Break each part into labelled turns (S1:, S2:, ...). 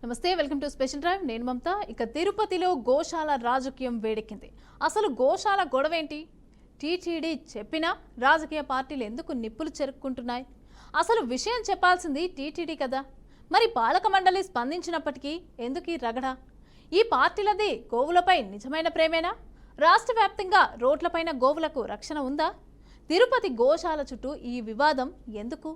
S1: నమస్తే, welcome to special drive. నేను మమత. ఇక తిరుపతిలో గోశాల రాజకీయం వేడెక్కింది. అసలు గోశాల గొడవేంటి? టీటీడీ చెప్పినా రాజకీయ పార్టీలు ఎందుకు నిప్పులు చెరుక్కుంటున్నాయి? అసలు విషయం చెప్పాల్సింది టీటీడీ కదా. మరి పాలక మండలి స్పందించినప్పటికీ ఎందుకు ఈ రగడ? ఈ పార్టీలది గోవులపై నిజమైన ప్రేమేనా? రాష్ట్ర వ్యాప్తంగా రోడ్లపైన గోవులకు రక్షణ ఉందా? తిరుపతి గోశాల చుట్టూ ఈ వివాదం ఎందుకు?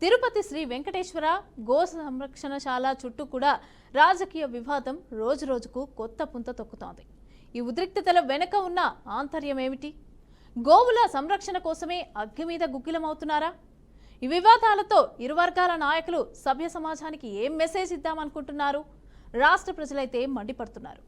S1: తిరుపతి శ్రీ వెంకటేశ్వర గో సంరక్షణశాల చుట్టూ కూడా రాజకీయ వివాదం రోజురోజుకు కొత్త పుంత తొక్కుతోంది. ఈ ఉద్రిక్తతల వెనుక ఉన్న ఆంతర్యం ఏమిటి? గోవుల సంరక్షణ కోసమే అగ్గి మీద గుగ్గిలమవుతున్నారా? ఈ వివాదాలతో ఇరు వర్గాల నాయకులు సభ్య సమాజానికి ఏం మెసేజ్ ఇద్దామనుకుంటున్నారు? రాష్ట్ర ప్రజలైతే మండిపడుతున్నారు.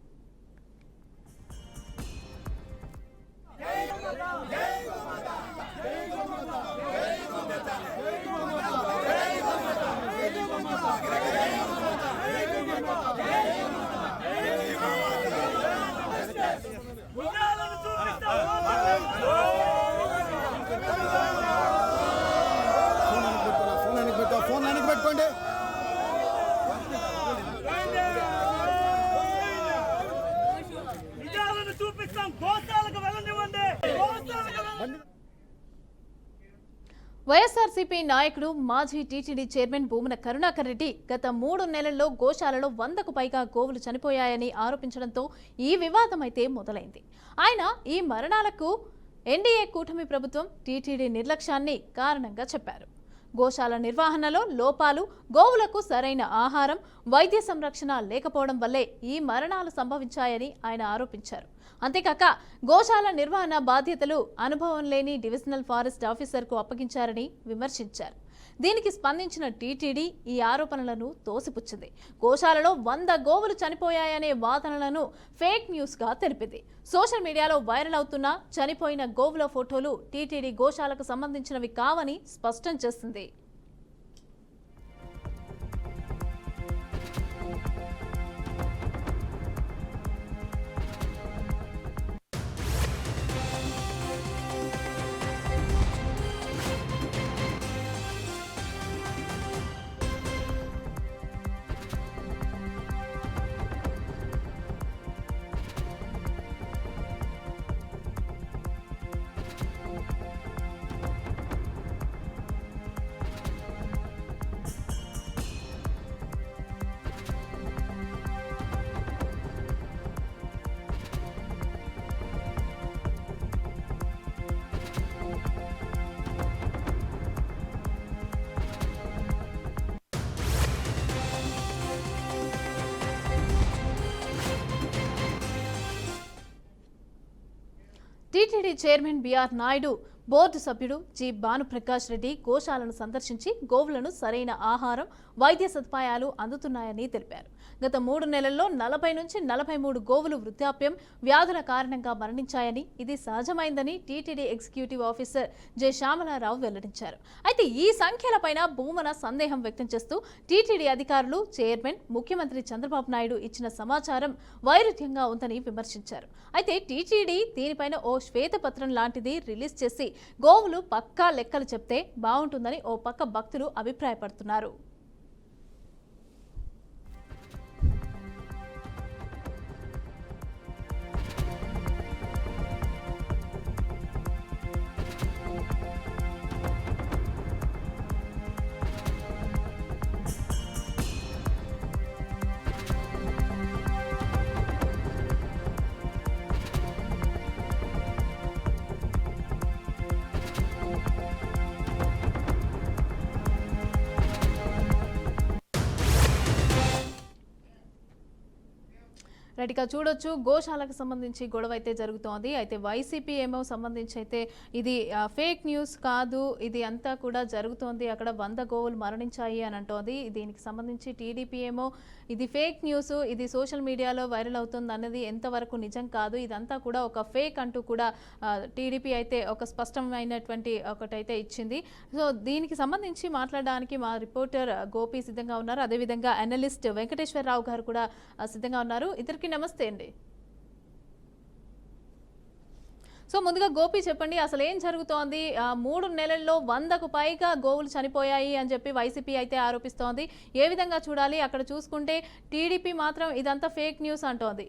S1: వైఎస్ఆర్సీపీ నాయకుడు మాజీ టీటీడీ చైర్మన్ భూమన కరుణాకర్ రెడ్డి గత 3 నెలల్లో గోశాలలో 100కు పైగా గోవులు చనిపోయాయని ఆరోపించడంతో ఈ వివాదం అయితే మొదలైంది. ఆయన ఈ మరణాలకు ఎన్డీఏ కూటమి ప్రభుత్వం టీటీడీ నిర్లక్ష్యాన్ని కారణంగా చెప్పారు. గోశాల నిర్వహణలో లోపాలు, గోవులకు సరైన ఆహారం, వైద్య సంరక్షణ లేకపోవడం వల్లే ఈ మరణాలు సంభవించాయని ఆయన ఆరోపించారు. అంతేకాక గోశాల నిర్వహణ బాధ్యతలు అనుభవం లేని డివిజనల్ ఫారెస్ట్ ఆఫీసర్కు అప్పగించారని విమర్శించారు. దీనికి స్పందించిన టీటీడీ ఈ ఆరోపణలను తోసిపుచ్చింది. గోశాలలో 100 గోవులు చనిపోయాయనే వాదనలను ఫేక్ న్యూస్గా తెలిపింది. సోషల్ మీడియాలో వైరల్ అవుతున్న చనిపోయిన గోవుల ఫోటోలు టీటీడీ గోశాలకు సంబంధించినవి కావని స్పష్టం చేసింది. TTD chairman BR Naidu, board సభ్యుడు జి భానుప్రకాష్ రెడ్డి గోశాలను సందర్శించి గోవులను సరైన ఆహారం, వైద్య సదుపాయాలు అందుతున్నాయని తెలిపారు. గత 3 నెలల్లో 40 నుంచి 43 గోవులు వృద్ధాప్యం, వ్యాధుల కారణంగా మరణించాయని, ఇది సహజమైందని TTD executive officer J Shyamala Rao వెల్లడించారు. అయితే ఈ సంఖ్యలపైన భూమన సందేహం వ్యక్తం చేస్తూ టీటీడీ అధికారులు, చైర్మన్, ముఖ్యమంత్రి చంద్రబాబు నాయుడు ఇచ్చిన సమాచారం వైరుధ్యంగా ఉందని విమర్శించారు. అయితే టీటీడీ దీనిపైన ఓ శ్వేతపత్రం లాంటిది రిలీజ్ చేసి గోవులు పక్కా లెక్కలు చెప్తే బాగుంటుందని ఓ పక్క భక్తులు అభిప్రాయపడుతున్నారు. రైట్గా చూడొచ్చు, గోశాలకు సంబంధించి గొడవ అయితే జరుగుతోంది. అయితే వైసీపీ ఏమో సంబంధించి అయితే ఇది ఫేక్ న్యూస్ కాదు, ఇది అంతా కూడా జరుగుతోంది, అక్కడ 100 గోవులు మరణించాయి అని అంటోంది. దీనికి సంబంధించి టీడీపీ ఏమో ఇది ఫేక్ న్యూస్, ఇది సోషల్ మీడియాలో వైరల్ అవుతుంది అన్నది ఎంతవరకు నిజం కాదు, ఇదంతా కూడా ఒక ఫేక్ అంటూ కూడా టీడీపీ అయితే ఒక స్పష్టమైనటువంటి ఒకటైతే ఇచ్చింది. సో దీనికి సంబంధించి మాట్లాడడానికి మా రిపోర్టర్ గోపి సిద్ధంగా ఉన్నారు, అదేవిధంగా అనలిస్ట్ వెంకటేశ్వరరావు గారు కూడా సిద్ధంగా ఉన్నారు. ఇద్దరికి నమస్తే అండి. సో ముందుగా గోపి చెప్పండి, అసలు ఏం జరుగుతోంది? 3 నెలల్లో 100కు పైగా గోవులు చనిపోయాయి అని చెప్పి వైసీపీ అయితే ఆరోపిస్తోంది. ఏ విధంగా చూడాలి? అక్కడ చూసుకుంటే టీడీపీ మాత్రం ఇదంతా ఫేక్ న్యూస్ అంటోంది.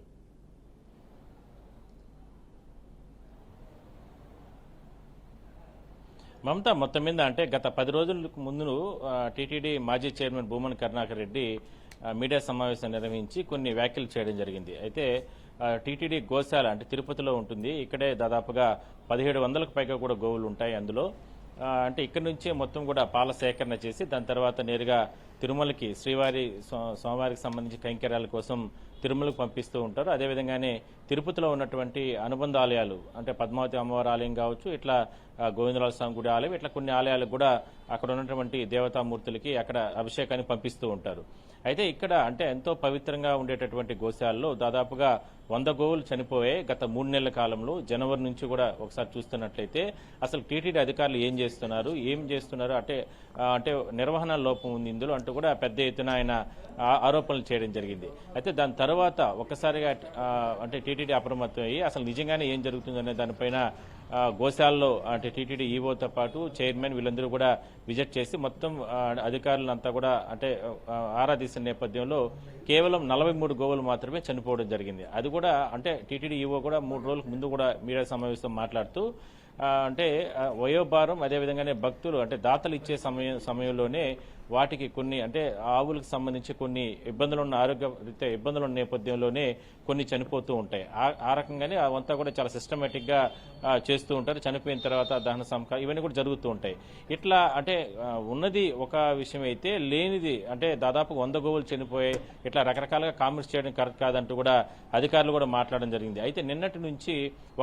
S2: మమతా మొత్తం మీద అంటే గత 10 రోజులకు ముందు టీటీడీ మాజీ చైర్మన్ భూమన్ కరుణాకర్ రెడ్డి మీడియా సమావేశం నిర్వహించి కొన్ని వ్యాఖ్యలు చేయడం జరిగింది. అయితే టీటీడీ గోశాల అంటే తిరుపతిలో ఉంటుంది. ఇక్కడే దాదాపుగా 1700కు పైగా కూడా గోవులు ఉంటాయి. అందులో అంటే ఇక్కడి నుంచే మొత్తం కూడా పాల సేకరణ చేసి దాని తర్వాత నేరుగా తిరుమలకి శ్రీవారి స్వామివారికి సంబంధించి కైంకర్యాల కోసం తిరుమలకు పంపిస్తూ ఉంటారు. అదేవిధంగానే తిరుపతిలో ఉన్నటువంటి అనుబంధ ఆలయాలు అంటే పద్మావతి అమ్మవారి ఆలయం కావచ్చు, ఇట్లా గోవిందరాజ స్వామి గుడి ఆలయం, ఇట్లా కొన్ని ఆలయాలకు కూడా అక్కడ ఉన్నటువంటి దేవతామూర్తులకి అక్కడ అభిషేకాన్ని పంపిస్తూ ఉంటారు. అయితే ఇక్కడ అంటే ఎంతో పవిత్రంగా ఉండేటటువంటి గోశాలలో దాదాపుగా 100 గోవులు చనిపోయాయి గత 3 నెలల కాలంలో. జనవరి నుంచి కూడా ఒకసారి చూస్తున్నట్లయితే అసలు టీటీడీ అధికారులు ఏం చేస్తున్నారు అంటే నిర్వహణ లోపం ఉంది ఇందులో అంటూ కూడా పెద్ద ఎత్తున ఆయన ఆరోపణలు చేయడం జరిగింది. అయితే దాని తర్వాత ఒక్కసారిగా అంటే టీటీడీ అప్రమత్తం అయ్యి అసలు నిజంగానే ఏం జరుగుతుందనే దానిపైన గోశాలలో అంటే టీటీడీ ఈవోతో పాటు చైర్మన్ వీళ్ళందరూ కూడా విజిట్ చేసి మొత్తం అధికారులంతా కూడా అంటే ఆరా తీసిన నేపథ్యంలో కేవలం 43 గోవులు మాత్రమే చనిపోవడం జరిగింది. అది కూడా అంటే టీటీడీ ఈవో కూడా 3 రోజులకు ముందు కూడా మీడియా సమావేశం మాట్లాడుతూ అంటే వయోభారం అదేవిధంగానే భక్తులు అంటే దాతలు ఇచ్చే సమయంలోనే వాటికి కొన్ని అంటే ఆవులకు సంబంధించి కొన్ని ఇబ్బందులు ఉన్న ఆరోగ్య రీత్యా ఇబ్బందులు ఉన్న నేపథ్యంలోనే కొన్ని చనిపోతూ ఉంటాయి. ఆ రకంగానే అవంతా కూడా చాలా సిస్టమేటిక్ గా చేస్తూ ఉంటారు. చనిపోయిన తర్వాత దహన సంస్కారం ఇవన్నీ కూడా జరుగుతూ ఉంటాయి. ఇట్లా అంటే ఉన్నది ఒక విషయం అయితే లేనిది అంటే దాదాపు 100 గోవులు చనిపోయాయి, ఇట్లా రకరకాలుగా కామెంట్స్ చేయడం కరెక్ట్ కాదంటూ కూడా అధికారులు కూడా మాట్లాడడం జరిగింది. అయితే నిన్నటి నుంచి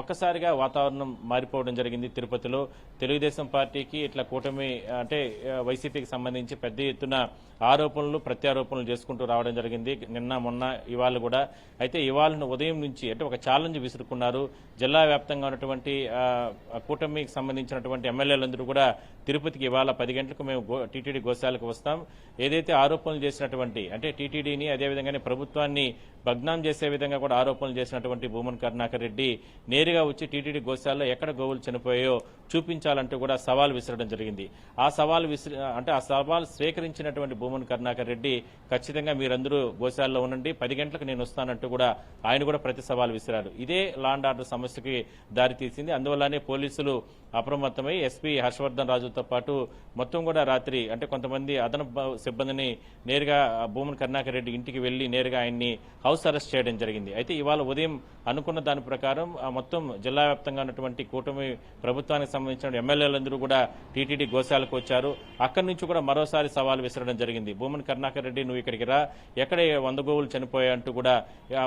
S2: ఒక్కసారిగా వాతావరణం మారిపోవడం జరిగింది. తిరుపతిలో తెలుగుదేశం పార్టీకి ఇట్లా కూటమి అంటే వైసీపీకి సంబంధించి పెద్ద ఎత్తున ఆరోపణలు ప్రత్యారోపణలు చేసుకుంటూ రావడం జరిగింది. నిన్న మొన్న ఇవాళ కూడా. అయితే ఇవాళ ఉదయం నుంచి అంటే ఒక ఛాలెంజ్ విసురుకున్నారు. జిల్లా వ్యాప్తంగా ఉన్నటువంటి కూటమికి సంబంధించినటువంటి ఎమ్మెల్యేలందరూ కూడా తిరుపతికి ఇవాళ 10 గంటలకు మేము టీటీడీ గోశాలకు వస్తాం. ఏదైతే ఆరోపణలు చేసినటువంటి అంటే టీటీడీని అదేవిధంగానే ప్రభుత్వాన్ని భగ్నం చేసే విధంగా కూడా ఆరోపణలు చేసినటువంటి భూమన్ కరుణాకర్ రెడ్డి నేరుగా వచ్చి టీటీడీ గోశాలలో ఎక్కడ గోవులు చనిపోయాయో చూపించాలంటూ కూడా సవాల్ విసరడం జరిగింది. ఆ సవాల్ స్వీకరించినటువంటి భూమన్ కరుణాకర్ రెడ్డి ఖచ్చితంగా మీరందరూ గోశాలలో ఉండండి, 10 గంటలకు నేను వస్తానంటూ కూడా ఆయన కూడా ప్రతి సవాల్ విసిరారు. ఇదే లా అండ్ ఆర్డర్ సమస్యకి దారితీసింది. అందువల్లనే పోలీసులు అప్రమత్తమై ఎస్పీ హర్షవర్ధన్ రాజుతో పాటు మొత్తం కూడా రాత్రి అంటే కొంతమంది అదనపు సిబ్బందిని నేరుగా భూమన్ కరుణాకర్ రెడ్డి ఇంటికి వెళ్లి నేరుగా ఆయన్ని హౌస్ అరెస్ట్ చేయడం జరిగింది. అయితే ఇవాళ ఉదయం అనుకున్న దాని ప్రకారం మొత్తం జిల్లా వ్యాప్తంగా ఉన్నటువంటి కూటమి ప్రభుత్వానికి సంబంధించిన ఎమ్మెల్యేలందరూ కూడా టీటీడీ గోశాలకు వచ్చారు. అక్కడి నుంచి కూడా మరోసారి సవాల్ విసరడం జరిగింది. భూమన్ కరుణాకర్ రెడ్డి నువ్వు ఇక్కడికి రా, ఎక్కడ 100 గోవులు చనిపోయాయంటూ కూడా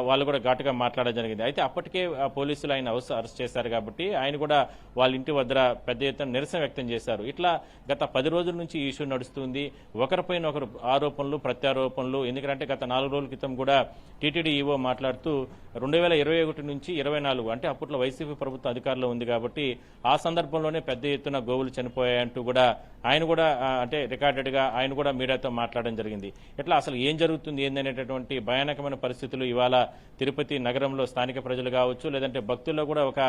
S2: వాళ్ళు కూడా ఘాటుగా మాట్లాడడం జరిగింది. అయితే అప్పటికే పోలీసులు ఆయన హౌస్ అరెస్ట్ చేశారు కాబట్టి ఆయన కూడా వాళ్ళ ఇంటి వద్ద పెద్ద ఎత్తున నిరసన వ్యక్తం చేశారు. ఇట్లా గత 10 రోజుల నుంచి ఈ ఇష్యూ నడుస్తుంది. ఒకరిపైన ఒకరు ఆరోపణలు ప్రత్యారోపణలు. ఎందుకంటే గత 4 రోజుల క్రితం కూడా టీటీడీ ఈవో మాట్లాడుతూ 2021 నుంచి 24 అంటే అప్పట్లో వైసీపీ ప్రభుత్వం అధికారంలో ఉంది కాబట్టి ఆ సందర్భంలోనే పెద్ద ఎత్తున గోవులు చనిపోయాయంటూ కూడా ఆయన కూడా అంటే రికార్డెడ్ గా ఆయన కూడా మీడియాతో మాట్లాడడం జరిగింది. ఇట్లా అసలు ఏం జరుగుతుంది ఏందనేటటువంటి భయానకమైన పరిస్థితులు ఇవాళ తిరుపతి నగరంలో స్థానిక ప్రజలు కావచ్చు లేదంటే భక్తుల్లో కూడా ఒక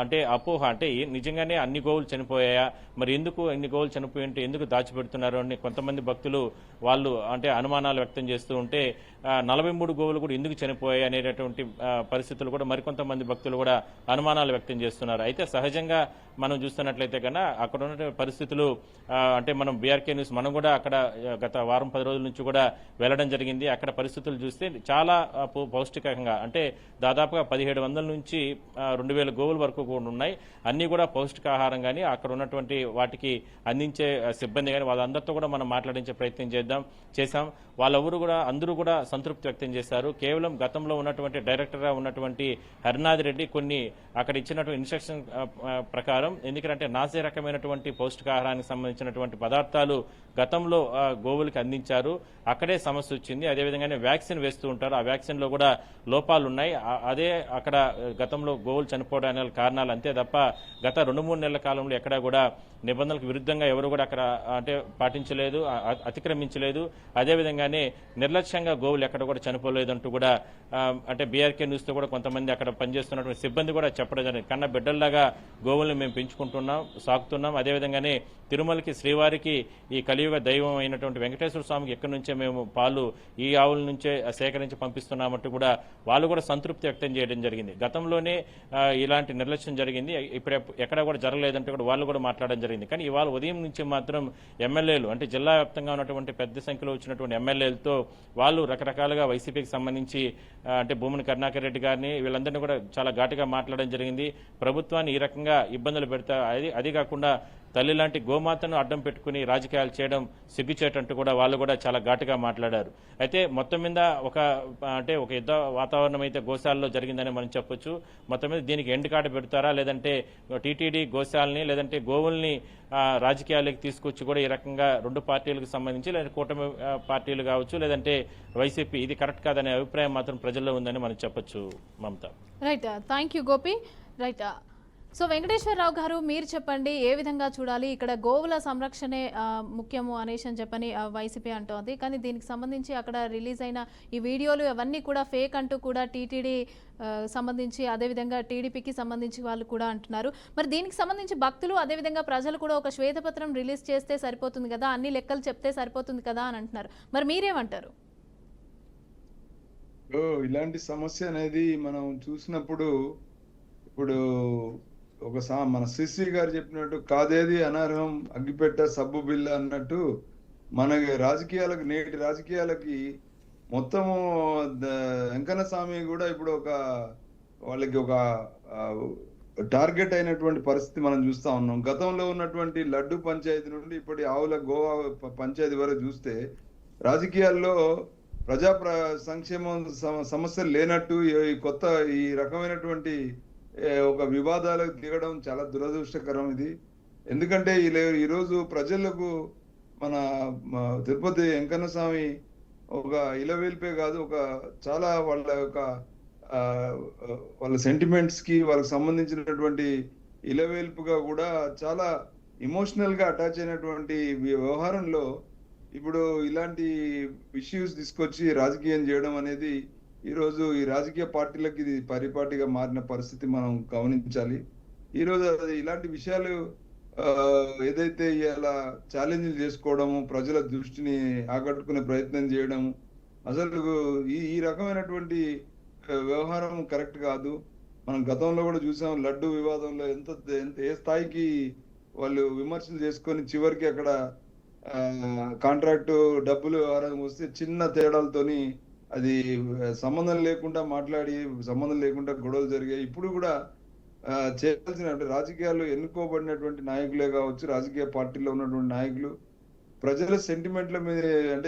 S2: అంటే అపోహ అంటే నిజంగానే అన్ని గోవులు చనిపోయాయా, మరి ఎందుకు ఇన్ని గోవులు చనిపోయి ఉంటే ఎందుకు దాచిపెడుతున్నారు అని కొంతమంది భక్తులు వాళ్ళు అంటే అనుమానాలు వ్యక్తం చేస్తూ ఉంటే 43 గోవులు కూడా ఎందుకు చనిపోయాయి అనేటటువంటి పరిస్థితులు కూడా మరికొంతమంది భక్తులు కూడా అనుమానాలు వ్యక్తం చేస్తున్నారు. అయితే సహజంగా మనం చూస్తున్నట్లయితే కన్నా అక్కడ ఉన్న పరిస్థితులు అంటే మనం బీఆర్కే న్యూస్ మనం కూడా అక్కడ గత వారం 10 రోజుల నుంచి కూడా వెళ్లడం జరిగింది. అక్కడ పరిస్థితులు చూస్తే చాలా పౌష్టికంగా అంటే దాదాపుగా 1700 నుంచి 2000 గోవుల వరకు కూడా ఉన్నాయి. అన్ని కూడా పౌష్టికాహారం కానీ అక్కడ ఉన్నటువంటి వాటికి అందించే సిబ్బంది కానీ వాళ్ళందరితో కూడా మనం మాట్లాడించే ప్రయత్నం చేశాం. వాళ్ళెవరు కూడా అందరూ కూడా సంతృప్తి వ్యక్తం చేశారు. కేవలం గతంలో ఉన్నటువంటి డైరెక్టర్గా ఉన్నటువంటి హరినాథ్ రెడ్డి కొన్ని అక్కడ ఇచ్చినటువంటి ఇన్స్ట్రక్షన్ ప్రకారం ఎందుకంటే నాసే రకమైనటువంటి పౌష్టికాహారానికి సంబంధించినటువంటి పదార్థాలు గతంలో గోవులకి అందించారు, అక్కడే సమస్య వచ్చింది. అదేవిధంగానే వ్యాక్సిన్ వేస్తూ ఉంటారు, ఆ వ్యాక్సిన్ లో కూడా లోపాలు ఉన్నాయి. అదే అక్కడ గతంలో గోవులు చనిపోవడానికి కారణాలు అంతే తప్ప గత 2-3 నెలల కాలంలో ఎక్కడా కూడా నిబంధనలకు విరుద్ధంగా ఎవరు కూడా అక్కడ అంటే పాటించలేదు, అతిక్రమించలేదు. అదేవిధంగానే నిర్లక్ష్యంగా గోవులు ఎక్కడ కూడా చనిపోలేదంటూ కూడా అంటే బీఆర్కే న్యూస్ తో కూడా కొంతమంది అక్కడ పనిచేస్తున్నటువంటి సిబ్బంది కూడా చెప్పడం జరిగింది. కన్నా బిడ్డల్లాగా గోవుల్ని మేము పెంచుకుంటున్నాం, సాకుతున్నాం. అదేవిధంగానే తిరుమలకి శ్రీవారికి ఈ కలియుగ దైవం అయినటువంటి వెంకటేశ్వర స్వామికి ఎక్కడి నుంచే మేము పాలు ఈ ఆవుల నుంచే సేకరించి పంపిస్తున్నామంటూ కూడా వాళ్ళు కూడా సంతృప్తి వ్యక్తం చేయడం జరిగింది. గతంలోనే ఇలాంటి నిర్లక్ష్యం జరిగింది, ఇప్పుడు ఎక్కడ కూడా జరగలేదంటే కూడా వాళ్ళు కూడా మాట్లాడడం జరిగింది. కానీ ఇవాళ ఉదయం నుంచి మాత్రం ఎమ్మెల్యేలు అంటే జిల్లా వ్యాప్తంగా ఉన్నటువంటి పెద్ద సంఖ్యలో వచ్చినటువంటి ఎమ్మెల్యేలతో వాళ్ళు రకరకాలుగా వైసీపీకి సంబంధించి అంటే భూమన కరుణాకర్ రెడ్డి గారిని వీళ్ళందరినీ కూడా చాలా ఘాటుగా మాట్లాడడం జరిగింది. ప్రభుత్వాన్ని ఈ రకంగా ఇబ్బందులు పెడతా అది కాకుండా తల్లి లాంటి గోమాతను అడ్డం పెట్టుకుని రాజకీయాలు చేయడం సిగ్గుచేటంటూ కూడా వాళ్ళు కూడా చాలా ఘాటుగా మాట్లాడారు. అయితే మొత్తం మీద ఒక యుద్ధ వాతావరణం అయితే గోశాలలో జరిగిందని మనం చెప్పొచ్చు. మొత్తం మీద దీనికి ఎండ్ కార్డు పెడతారా, లేదంటే టీటీడీ గోశాలని లేదంటే గోవుల్ని రాజకీయాలకు తీసుకొచ్చి కూడా ఈ రకంగా రెండు పార్టీలకు సంబంధించి లేదా కూటమి పార్టీలు కావచ్చు లేదంటే వైసీపీ ఇది కరెక్ట్ కాదనే అభిప్రాయం మాత్రం ప్రజల్లో ఉందని మనం చెప్పొచ్చు. Mamata.
S1: Right, thank you Gopi. Right, so Venkateswara Rao గారు మీరు చెప్పండి, ఏ విధంగా చూడాలి? ఇక్కడ గోవుల సంరక్షణే ముఖ్యము అనేసి అని చెప్పని వైసీపీ అంటోంది. కానీ దీనికి సంబంధించి అక్కడ రిలీజ్ అయిన ఈ వీడియోలు అవన్నీ కూడా ఫేక్ అంటూ కూడా టీటీడీ సంబంధించి అదేవిధంగా టీడీపీకి సంబంధించి వాళ్ళు కూడా అంటున్నారు. మరి దీనికి సంబంధించి భక్తులు అదేవిధంగా ప్రజలు కూడా ఒక శ్వేతపత్రం రిలీజ్ చేస్తే సరిపోతుంది కదా, అన్ని లెక్కలు చెప్తే సరిపోతుంది కదా అని అంటున్నారు. మరి మీరేమంటారు?
S3: ఇలాంటి సమస్య అనేది మనం చూసినప్పుడు ఇప్పుడు మన సిసి గారు చెప్పినట్టు కాదేది అనర్హం అగ్గిపెట్ట సబ్బు బిల్ల అన్నట్టు మనకి రాజకీయాలకు నేటి రాజకీయాలకి మొత్తము వెంకన్న స్వామి కూడా ఇప్పుడు వాళ్ళకి ఒక టార్గెట్ అయినటువంటి పరిస్థితి మనం చూస్తా ఉన్నాం. గతంలో ఉన్నటువంటి లడ్డు పంచాయతీ నుండి ఇప్పటి ఆవుల గోవా పంచాయతీ వరకు చూస్తే రాజకీయాల్లో ప్రజా సంక్షేమం సమస్యలు లేనట్టు ఈ రకమైనటువంటి ఒక వివాదాలకు దిగడం చాలా దురదృష్టకరం ఇది. ఎందుకంటే ఈరోజు ప్రజలకు మన తిరుపతి వెంకన్న స్వామి ఒక ఇలవేల్పే కాదు, ఒక చాలా వాళ్ళ సెంటిమెంట్స్ కి వాళ్ళకి సంబంధించినటువంటి ఇలవేల్పుగా కూడా చాలా ఎమోషనల్ గా అటాచ్ అయినటువంటి వ్యవహారంలో ఇప్పుడు ఇలాంటి ఇష్యూస్ తీసుకొచ్చి రాజకీయం చేయడం అనేది ఈరోజు ఈ రాజకీయ పార్టీలకు ఇది పరిపాటిగా మారిన పరిస్థితి మనం గమనించాలి. ఈరోజు ఇలాంటి విషయాలు ఏదైతే ఇలా ఛాలెంజ్లు చేసుకోవడము, ప్రజల దృష్టిని ఆకట్టుకునే ప్రయత్నం చేయడం, అసలు ఈ రకమైనటువంటి వ్యవహారం కరెక్ట్ కాదు. మనం గతంలో కూడా చూసాం, లడ్డు వివాదంలో ఏ స్థాయికి వాళ్ళు విమర్శలు చేసుకొని చివరికి అక్కడ కాంట్రాక్టు డబ్బులు వ్యవహారం వస్తే చిన్న తేడాలతోని అది సంబంధం లేకుండా సంబంధం లేకుండా గొడవలు జరిగాయి. ఇప్పుడు కూడా చేయాల్సిన రాజకీయాల్లో ఎన్నుకోబడినటువంటి నాయకులే కావచ్చు, రాజకీయ పార్టీలో ఉన్నటువంటి నాయకులు ప్రజల సెంటిమెంట్ల మీద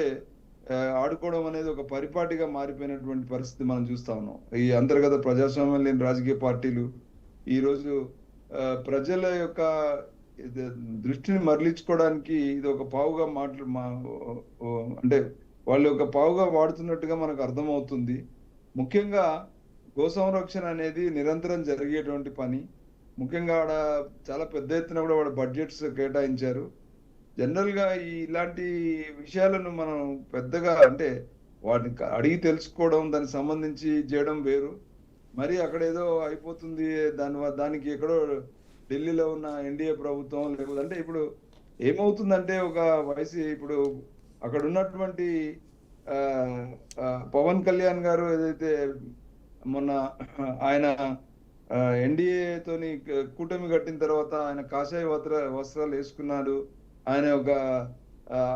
S3: ఆడుకోవడం అనేది ఒక పరిపాటిగా మారిపోయినటువంటి పరిస్థితి మనం చూస్తా ఉన్నాం. ఈ అంతర్గత ప్రజాస్వామ్యం లేని రాజకీయ పార్టీలు ఈ రోజు ప్రజల యొక్క దృష్టిని మరలించుకోవడానికి ఇది ఒక పావుగా అంటే వాళ్ళు ఒక పావుగా వాడుతున్నట్టుగా మనకు అర్థమవుతుంది. ముఖ్యంగా గో సంరక్షణ అనేది నిరంతరం జరిగేటువంటి పని. ముఖ్యంగా ఆడ చాలా పెద్ద ఎత్తున కూడా వాడు బడ్జెట్స్ కేటాయించారు. జనరల్ గా ఇలాంటి విషయాలను మనం పెద్దగా అంటే వాటిని అడిగి తెలుసుకోవడం, దానికి సంబంధించి చేయడం వేరు. మరి అక్కడ ఏదో అయిపోతుంది దానికి ఎక్కడో ఢిల్లీలో ఉన్న ఎన్డీఏ ప్రభుత్వం లేకపోతే అంటే ఇప్పుడు ఏమవుతుందంటే ఇప్పుడు అక్కడ ఉన్నటువంటి పవన్ కళ్యాణ్ గారు ఏదైతే మొన్న ఆయన ఎన్డీఏ తోని కూటమి కట్టిన తర్వాత ఆయన కాషాయ వస్త్రాలు వేసుకున్నారు.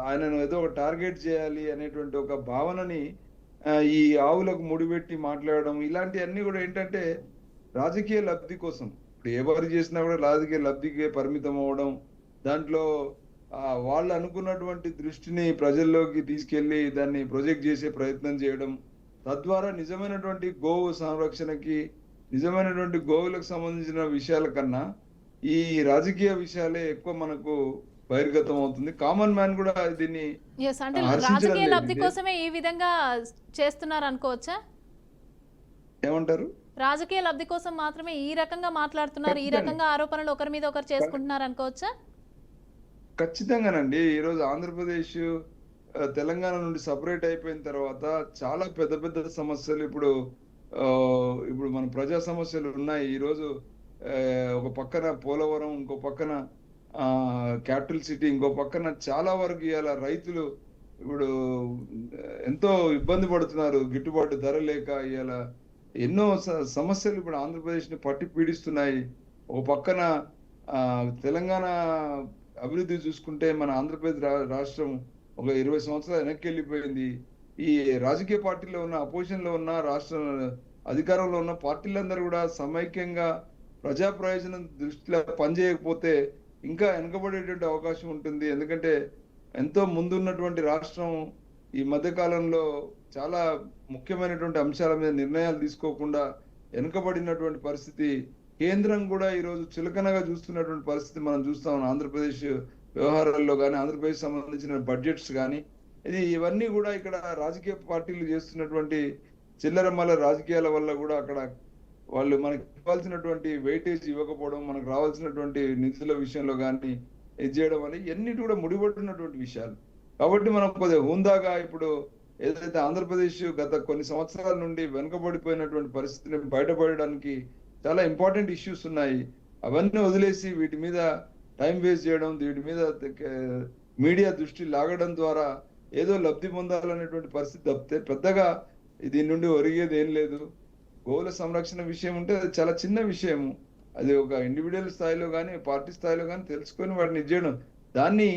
S3: ఆయనను ఏదో ఒక టార్గెట్ చేయాలి అనేటువంటి ఒక భావనని ఈ ఆవులకు ముడిపెట్టి మాట్లాడడం, ఇలాంటివన్నీ కూడా ఏంటంటే రాజకీయ లబ్ధి కోసం. ఇప్పుడు ఎవరు చేసినా కూడా రాజకీయ లబ్ధికే పరిమితం అవ్వడం, దాంట్లో వాళ్ళు అనుకున్నటువంటి దృష్టిని ప్రజల్లోకి తీసుకెళ్లి దాన్ని ప్రొజెక్ట్ చేసే ప్రయత్నం చేయడం, తద్వారా నిజమైనటువంటి గోవు సంరక్షణకి, నిజమైనటువంటి గోవులకు సంబంధించిన విషయాల కన్నా ఈ రాజకీయ విషయాలే ఎక్కువ మనకు బహిర్గతం అవుతుంది. కామన్ మ్యాన్ కూడా దీన్ని
S1: ఎస్, అంటే
S3: హర్షించడం
S1: రాజకీయ
S3: లేదు.
S1: లబ్ధి కోసమే ఈ విధంగా చేస్తున్నారు అనుకోవచ్చా?
S3: ఏమంటారు?
S1: రాజకీయ లబ్ధి కోసం మాత్రమే ఈ రకంగా మాట్లాడుతున్నారు, ఈ రకంగా ఆరోపణలు ఒకరి మీద ఒకరు చేసుకుంటున్నారు అనుకోవచ్చా?
S3: ఖచ్చితంగానండి. ఈరోజు ఆంధ్రప్రదేశ్ తెలంగాణ నుండి సపరేట్ అయిపోయిన తర్వాత చాలా పెద్ద పెద్ద సమస్యలు ఇప్పుడు మన ప్రజా సమస్యలు ఉన్నాయి. ఈరోజు ఒక పక్కన పోలవరం, ఇంకో పక్కన క్యాపిటల్ సిటీ, ఇంకో పక్కన చాలా వరకు ఇవాళ రైతులు ఇప్పుడు ఎంతో ఇబ్బంది పడుతున్నారు. గిట్టుబాటు ధర లేక ఇవాళ ఎన్నో సమస్యలు ఇప్పుడు ఆంధ్రప్రదేశ్ ని పట్టి పీడిస్తున్నాయి. ఒక పక్కన తెలంగాణ అభివృద్ధి చూసుకుంటే మన ఆంధ్రప్రదేశ్ రాష్ట్రం ఒక 20 సంవత్సరాలు వెనక్కి వెళ్ళిపోయింది. ఈ రాజకీయ పార్టీలో ఉన్న, అపోజిషన్ లో ఉన్న, రాష్ట్ర అధికారంలో ఉన్న పార్టీలందరూ కూడా సమైక్యంగా ప్రజా ప్రయోజనం దృష్టిలో పనిచేయకపోతే ఇంకా వెనకబడేటువంటి అవకాశం ఉంటుంది. ఎందుకంటే ఎంతో ముందున్నటువంటి రాష్ట్రం ఈ మధ్య కాలంలో చాలా ముఖ్యమైనటువంటి అంశాల మీద నిర్ణయాలు తీసుకోకుండా వెనుకబడినటువంటి పరిస్థితి. కేంద్రం కూడా ఈరోజు చులకనగా చూస్తున్నటువంటి పరిస్థితి మనం చూస్తాం. ఆంధ్రప్రదేశ్ వ్యవహారాల్లో కానీ, ఆంధ్రప్రదేశ్ సంబంధించిన బడ్జెట్స్ కానీ, ఇవన్నీ కూడా ఇక్కడ రాజకీయ పార్టీలు చేస్తున్నటువంటి చిల్లరమల్ల రాజకీయాల వల్ల కూడా అక్కడ వాళ్ళు మనకి ఇవ్వాల్సినటువంటి వెయిటేజ్ ఇవ్వకపోవడం, మనకు రావాల్సినటువంటి నిధుల విషయంలో కానీ ఇది చేయడం అని ఎన్నిటి కూడా ముడిపడుతున్నటువంటి విషయాలు. కాబట్టి మనం కొద్దిగా హుందాగా ఇప్పుడు ఏదైతే ఆంధ్రప్రదేశ్ గత కొన్ని సంవత్సరాల నుండి వెనుకబడిపోయినటువంటి పరిస్థితిని బయటపడడానికి చాలా ఇంపార్టెంట్ ఇష్యూస్ ఉన్నాయి. అవన్నీ వదిలేసి వీటి మీద టైం వేస్ట్ చేయడం, వీటి మీద మీడియా దృష్టి లాగడం ద్వారా ఏదో లబ్ధి పొందాలనేటువంటి పరిస్థితి తప్పితే పెద్దగా దీని నుండి ఒరిగేది ఏం లేదు. గోవుల సంరక్షణ విషయం ఉంటే అది చాలా చిన్న విషయము. అది ఒక ఇండివిజువల్ స్థాయిలో కానీ, పార్టీ స్థాయిలో కానీ తెలుసుకొని వాటిని ఇచ్చేయడం, దాన్ని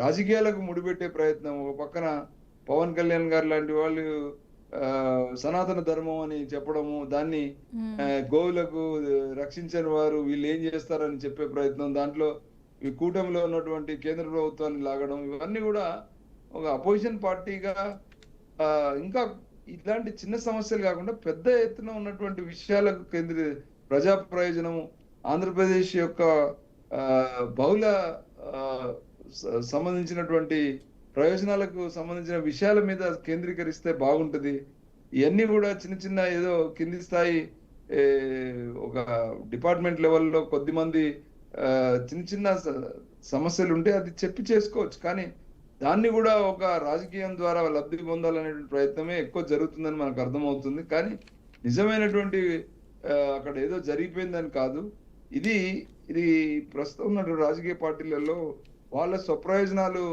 S3: రాజకీయాలకు ముడిపెట్టే ప్రయత్నం. ఒక పక్కన పవన్ కళ్యాణ్ గారు లాంటి వాళ్ళు సనాతన ధర్మం అని చెప్పడము, దాన్ని గోవులకు రక్షించని వారు వీళ్ళు ఏం చేస్తారని చెప్పే ప్రయత్నం, దాంట్లో ఈ కూటమిలో ఉన్నటువంటి కేంద్ర ప్రభుత్వాన్ని లాగడం, ఇవన్నీ కూడా ఒక అపోజిషన్ పార్టీగా ఇంకా ఇట్లాంటి చిన్న సమస్యలు కాకుండా పెద్ద ఎత్తున ఉన్నటువంటి విషయాలకు ప్రజా ప్రయోజనము, ఆంధ్రప్రదేశ్ యొక్క బహుళ సంబంధించినటువంటి ప్రయోజనాలకు సంబంధించిన విషయాల మీద కేంద్రీకరిస్తే బాగుంటది. ఇవన్నీ కూడా చిన్న చిన్న ఏదో కింది స్థాయి ఒక డిపార్ట్మెంట్ లెవెల్లో కొద్దిమంది చిన్న చిన్న సమస్యలు ఉంటే అది చెప్పి చేసుకోవచ్చు. కానీ దాన్ని కూడా ఒక రాజకీయం ద్వారా లబ్ధి పొందాలనే ప్రయత్నమే ఎక్కువ జరుగుతుందని మనకు అర్థమవుతుంది. కానీ నిజమైనటువంటి అక్కడ ఏదో జరిగిపోయిందని కాదు. ఇది ప్రస్తుతం ఉన్న రాజకీయ పార్టీలలో వాళ్ళ స్వప్రయోజనాలు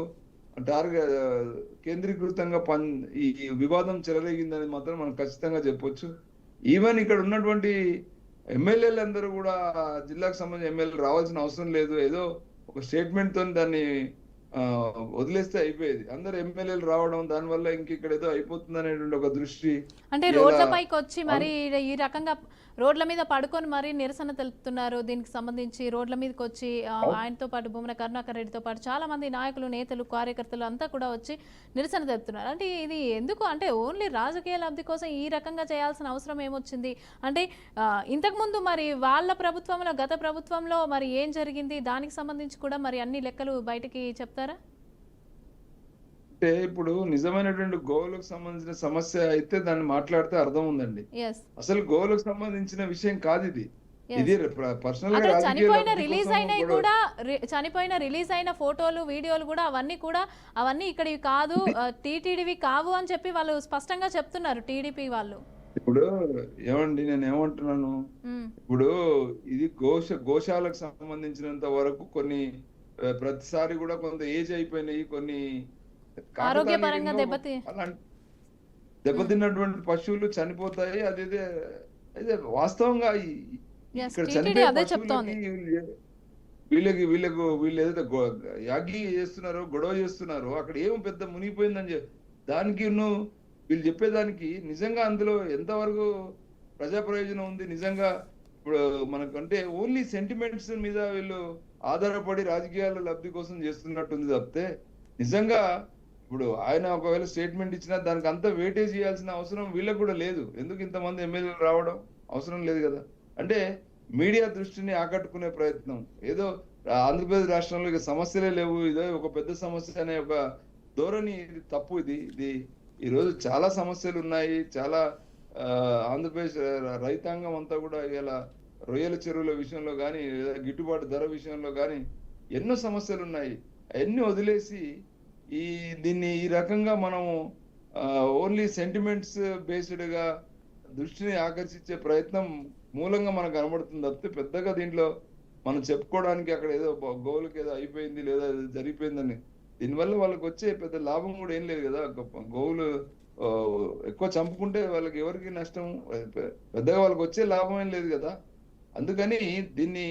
S3: కేంద్రీకృతంగా ఈ వివాదం చెలరేగిందని మాత్రం మనం ఖచ్చితంగా చెప్పొచ్చు. ఈవెన్ ఇక్కడ ఉన్నటువంటి ఎమ్మెల్యేలు అందరూ కూడా జిల్లాకు సంబంధించిన ఎమ్మెల్యేలు రావాల్సిన అవసరం లేదు. ఏదో ఒక స్టేట్మెంట్ తో దాన్ని వదిలేస్తే అయిపోయేది. అందరు ఎమ్మెల్యేలు రావడం, దానివల్ల ఇక్కడ ఏదో అయిపోతుంది అనేటువంటి ఒక దృష్టి.
S1: అంటే రోడ్లపైకి వచ్చి మరి ఈ రకంగా రోడ్ల మీద పడుకొని మరి నిరసన తెలుపుతున్నారు. దీనికి సంబంధించి రోడ్ల మీదకి వచ్చి ఆయనతో పాటు భూమన కరుణాకర్ రెడ్డితో పాటు చాలా మంది నాయకులు, నేతలు, కార్యకర్తలు అంతా కూడా వచ్చి నిరసన తెలుపుతున్నారు. అంటే ఇది ఎందుకు, అంటే ఓన్లీ రాజకీయ లబ్ధి కోసం ఈ రకంగా చేయాల్సిన అవసరం ఏమొచ్చింది? అంటే ఇంతకుముందు మరి వాళ్ళ ప్రభుత్వంలో, గత ప్రభుత్వంలో మరి ఏం జరిగింది, దానికి సంబంధించి కూడా మరి అన్ని లెక్కలు బయటికి చెప్తారా?
S3: అంటే ఇప్పుడు నిజమైనటువంటి గోవులకు సంబంధించిన సమస్య అయితే దాన్ని మాట్లాడితే అర్థం ఉందండి. అసలు గోవులకు సంబంధించిన విషయం కాదు ఇది. ఇది పర్సనల్ గా
S1: చనిపోయిన రిలీజ్ అయిన ఫోటోలు, వీడియోలు కూడా అవన్నీ ఇక్కడివి కాదు, టీటీడీవి కావు అని చెప్పి వాళ్ళు స్పష్టంగా చెప్తున్నారు టీడీపీ వాళ్ళు.
S3: ఇప్పుడు ఏమండి, నేను ఏమంటున్నాను, ఇప్పుడు ఇది గోశాలకు సంబంధించినంత వరకు కొన్ని ప్రతిసారి కూడా కొంత ఏజ్ అయిపోయినాయి, కొన్ని
S1: ఆరోగ్యపరంగా
S3: దెబ్బతిన్నటువంటి పశువులు చనిపోతాయి. అదే వాస్తవంగా ఇక్కడ చనిపోయే వీళ్ళు ఏదైతే యాగి చేస్తున్నారో, గొడవ చేస్తున్నారో, అక్కడ ఏం పెద్ద మునిగిపోయిందని దానికి వీళ్ళు చెప్పేదానికి నిజంగా అందులో ఎంతవరకు ప్రజా ప్రయోజనం ఉంది? నిజంగా ఇప్పుడు మనకంటే ఓన్లీ సెంటిమెంట్స్ మీద వీళ్ళు ఆధారపడి రాజకీయాల లబ్ధి కోసం చేస్తున్నట్టుంది తప్పితే నిజంగా ఇప్పుడు ఆయన ఒకవేళ స్టేట్మెంట్ ఇచ్చినా దానికి అంత వెయిటేజ్ చేయాల్సిన అవసరం వీళ్ళకి కూడా లేదు. ఎందుకు ఇంతమంది ఎమ్మెల్యేలు రావడం అవసరం లేదు కదా. అంటే మీడియా దృష్టిని ఆకట్టుకునే ప్రయత్నం, ఏదో ఆంధ్రప్రదేశ్ రాష్ట్రంలో ఇక సమస్యలే లేవు, ఇదే ఒక పెద్ద సమస్య అనే ఒక ధోరణి ఇది తప్పు. ఇది ఈ రోజు చాలా సమస్యలు ఉన్నాయి. చాలా ఆంధ్రప్రదేశ్ రైతాంగం అంతా కూడా ఇలా రొయ్యల చెరువుల విషయంలో కానీ, లేదా గిట్టుబాటు ధర విషయంలో కానీ ఎన్నో సమస్యలు ఉన్నాయి. అవన్నీ వదిలేసి దీన్ని ఈ రకంగా మనము ఓన్లీ సెంటిమెంట్స్ బేస్డ్ గా దృష్టిని ఆకర్షించే ప్రయత్నం మూలంగా మనకు కనబడుతుంది తప్పితే పెద్దగా దీంట్లో మనం చెప్పుకోవడానికి అక్కడ ఏదో గోవులకి ఏదో అయిపోయింది లేదా ఏదో జరిగిపోయిందని, దీనివల్ల వాళ్ళకి వచ్చే పెద్ద లాభం కూడా ఏం లేదు కదా. గోవులు ఎక్కువ చంపుకుంటే వాళ్ళకి ఎవరికి నష్టం, పెద్దగా వాళ్ళకి వచ్చే లాభం ఏం లేదు కదా. అందుకని దీన్ని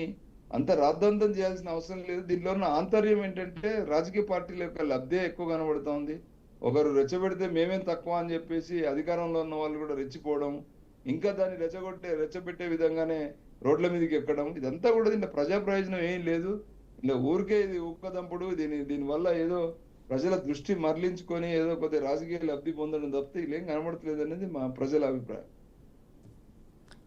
S3: అంత రాద్ధాంతం చేయాల్సిన అవసరం లేదు. దీనిలో ఉన్న ఆంతర్యం ఏంటంటే రాజకీయ పార్టీల యొక్క లబ్ధే ఎక్కువ కనబడుతూ ఉంది. ఒకరు రెచ్చబెడితే మేమేం తక్కువ అని చెప్పేసి అధికారంలో ఉన్న వాళ్ళు కూడా రెచ్చిపోవడం, ఇంకా దాన్ని రెచ్చబెట్టే విధంగానే రోడ్ల మీదకి ఎక్కడం, ఇదంతా కూడా దీంట్లో ప్రజా ప్రయోజనం ఏం లేదు. ఇలా ఊరికే ఇది ఊక్కదంపుడు. దీనివల్ల ఏదో ప్రజల దృష్టి మరలించుకొని ఏదో కొద్దిగా రాజకీయ లబ్ధి పొందడం తప్పితే ఇదేం కనబడట్లేదు అనేది మా ప్రజల అభిప్రాయం.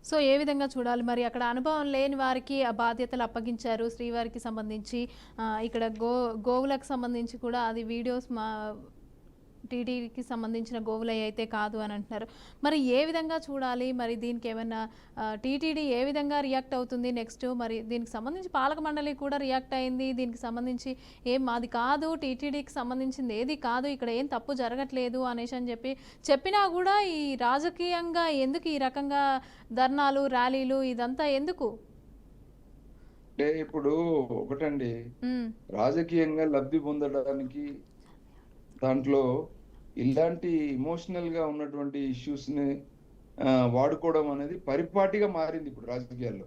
S1: సో ఏ విధంగా చూడాలి మరి? అక్కడ అనుభవం లేని వారికి ఆ బాధ్యతలు అప్పగించారు. శ్రీవారికి సంబంధించి ఇక్కడ గోవులకు సంబంధించి కూడా అది వీడియోస్ టీటీడీకి సంబంధించిన గోవులై అయితే కాదు అని అంటున్నారు. మరి ఏ విధంగా చూడాలి? మరి దీనికి ఏమైనా టీటీడీ ఏ విధంగా రియాక్ట్ అవుతుంది నెక్స్ట్? మరి దీనికి సంబంధించి పాలక మండలి కూడా రియాక్ట్ అయింది. దీనికి సంబంధించి ఏం మాది కాదు, టీటీడీకి సంబంధించింది ఏది కాదు, ఇక్కడ ఏం తప్పు జరగట్లేదు అనేసి అని చెప్పినా కూడా ఈ రాజకీయంగా ఎందుకు ఈ రకంగా ధర్నాలు, ర్యాలీలు ఇదంతా ఎందుకు?
S3: అంటే ఇప్పుడు ఒకటండి, రాజకీయంగా లబ్ధి పొందడానికి దాంట్లో ఇలాంటి ఇమోషనల్ గా ఉన్నటువంటి ఇష్యూస్ ని వాడుకోవడం అనేది పరిపాటిగా మారింది ఇప్పుడు రాజకీయాల్లో.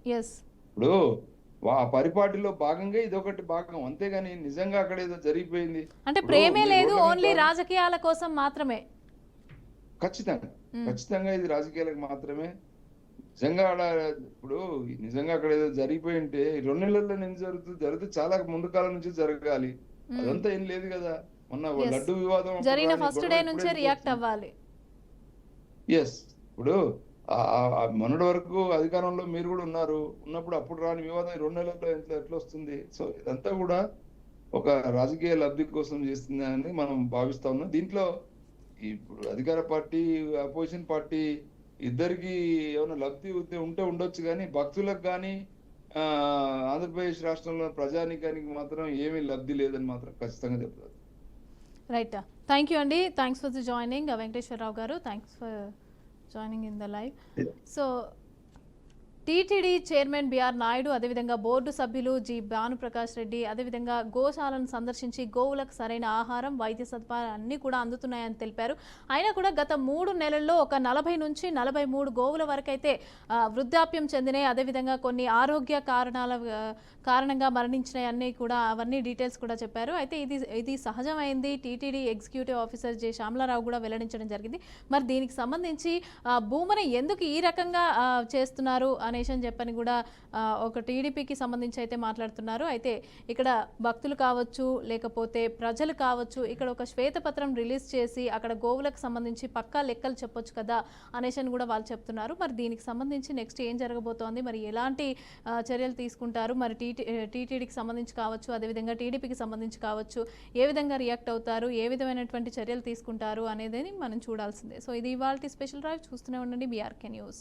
S3: ఇప్పుడు ఆ పరిపాటిలో భాగంగా ఇదొకటి భాగం, అంతేగాని నిజంగా అక్కడ ఏదో జరిగిపోయింది
S1: అంటే ప్రేమే లేదు, ఓన్లీ రాజకీయాల కోసం మాత్రమే.
S3: ఖచ్చితంగా ఇది రాజకీయాలకు మాత్రమే. నిజంగా ఇప్పుడు నిజంగా అక్కడ ఏదో జరిగిపోయి ఉంటే 2 నెలల్లో ఎందుకు జరిగితే చాలా ముందు కాలం నుంచి జరగాలి. అదంతా ఏం లేదు కదా. మొన్న లడ్డు వివాదం
S1: జరిగిన ఫస్ట్ డే నుంచే రియాక్ట్ అవ్వాలి.
S3: ఇప్పుడు మొన్నటి వరకు అధికారంలో మీరు కూడా ఉన్నప్పుడు అప్పుడు రాని వివాదం 2 నెలల్లో ఎట్లా వస్తుంది? సో ఇదంతా కూడా ఒక రాజకీయ లబ్ధి కోసం చేస్తుంది అని మనం భావిస్తా ఉన్నాం. దీంట్లో ఇప్పుడు అధికార పార్టీ, అపోజిషన్ పార్టీ ఇద్దరికి ఏమైనా లబ్ధి ఉంటే ఉండొచ్చు, కానీ భక్తులకు కానీ ఆంధ్రప్రదేశ్ రాష్ట్రంలో ప్రజానీకానికి మాత్రం ఏమీ లబ్ధి లేదని మాత్రం ఖచ్చితంగా చెప్తారు.
S1: రైట్, థ్యాంక్ యూ అండి. Thanks for the joining Venkateswara Rao గారు. Thanks for joining in the live. So TTD chairman BR Naidu, అదేవిధంగా బోర్డు సభ్యులు జి భానుప్రకాష్ రెడ్డి, అదేవిధంగా గోశాలను సందర్శించి గోవులకు సరైన ఆహారం, వైద్య సదుపాయాలు అన్నీ కూడా అందుతున్నాయని తెలిపారు. అయినా కూడా గత 3 నెలల్లో ఒక 40 నుంచి 43 గోవుల వరకైతే వృద్ధాప్యం చెందినాయి. అదేవిధంగా కొన్ని ఆరోగ్య కారణంగా మరణించినాయి అన్నీ కూడా, అవన్నీ డీటెయిల్స్ కూడా చెప్పారు. అయితే ఇది సహజమైంది. TTD executive officer J Shyamala Rao కూడా వెల్లడించడం జరిగింది. మరి దీనికి సంబంధించి భూమిని ఎందుకు ఈ రకంగా చేస్తున్నారు అనేసి అని చెప్పని కూడా ఒక టీడీపీకి సంబంధించి అయితే మాట్లాడుతున్నారు. అయితే ఇక్కడ భక్తులు కావచ్చు, లేకపోతే ప్రజలు కావచ్చు, ఇక్కడ ఒక శ్వేతపత్రం రిలీజ్ చేసి అక్కడ గోవులకు సంబంధించి పక్కా లెక్కలు చెప్పొచ్చు కదా అనేసి అని కూడా వాళ్ళు చెప్తున్నారు. మరి దీనికి సంబంధించి నెక్స్ట్ ఏం జరగబోతోంది, మరి ఎలాంటి చర్యలు తీసుకుంటారు, మరి టీటీడీకి సంబంధించి కావచ్చు, అదేవిధంగా టీడీపీకి సంబంధించి కావచ్చు, ఏ విధంగా రియాక్ట్ అవుతారు, ఏ విధమైనటువంటి చర్యలు తీసుకుంటారు అనేది మనం చూడాల్సిందే. సో ఇది ఇవాల్టి స్పెషల్ డ్రైవ్. చూస్తూనే ఉండండి బీఆర్కే న్యూస్.